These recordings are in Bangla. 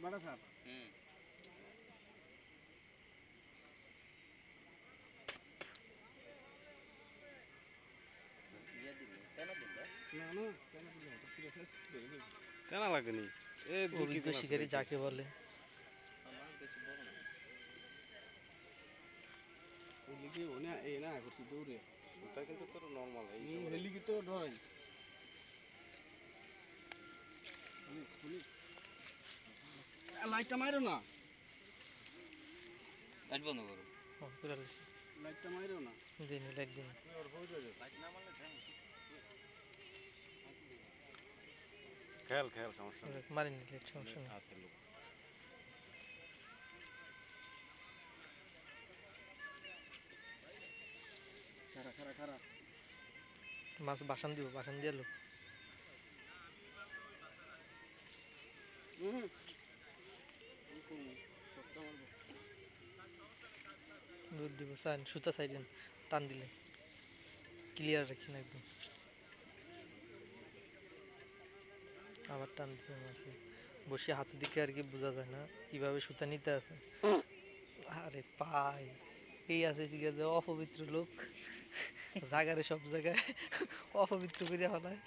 बड़ा साहब কেনা লাগেনি অভিজ্ঞ শিকারী যাকে বলে কিন্তু তোর নরমাল লাইটটা মারো না লাইট বন্ধ করো লাইটটা মারো না দিন লাইট দিন লাইট না মারলে খেয়াল খেয়াল সমস্যা নেই মারিনি লাইট সমস্যা নেই খারা খারা খারা মাছ বাসান দিব বাসান দিয়ে লোক দুধ দিব সাইন সুতা সাইডেন টান দিলে ক্লিয়ার রাখি না একদম আবার টান দিতে মাছে বসে হাতের দিকে আর কি বোঝা যায় না কিভাবে সুতা নিতে আছে আরে পাই এই আছে জিজ্ঞাসা অপবিত্র লোক জায়গারে সব জায়গায় অপবিত্র করে ফেলায়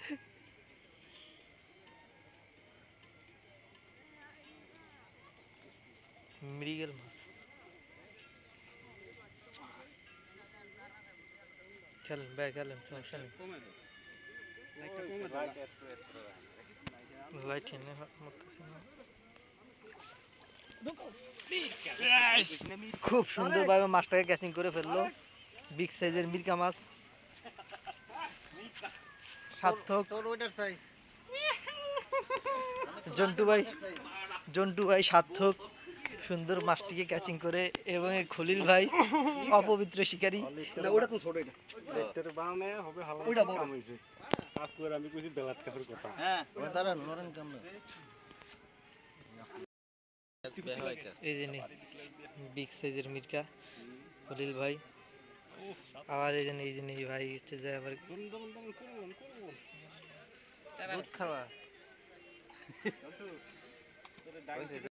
মৃগেল মাছ খেলেন ভাই খেলেন সমস্যা নেই লাইট এনে মারতেছে না খুব সুন্দরভাবে মাছটাকে ক্যাচিং করে ফেললো বিগ সাইজের মিরকা মাছ সার্থক জন্টু ভাই সার্থক সুন্দর মাছটিকে ক্যাচিং করে এবং খলিল ভাই অপবিত্র শিকারী ওটা তো ছোট এটা বানানো হবে হালকা ওটা বড় হইছে তারপর আমি কইছি বেলাত কাছের কথা হ্যাঁ ওটা দাঁড়ান নরন কেমন এই যে নি বিগ সাইজের মিরকা খলিল ভাই আবার এই যে নি ভাই হচ্ছে যে আবার দুধ খাওয়া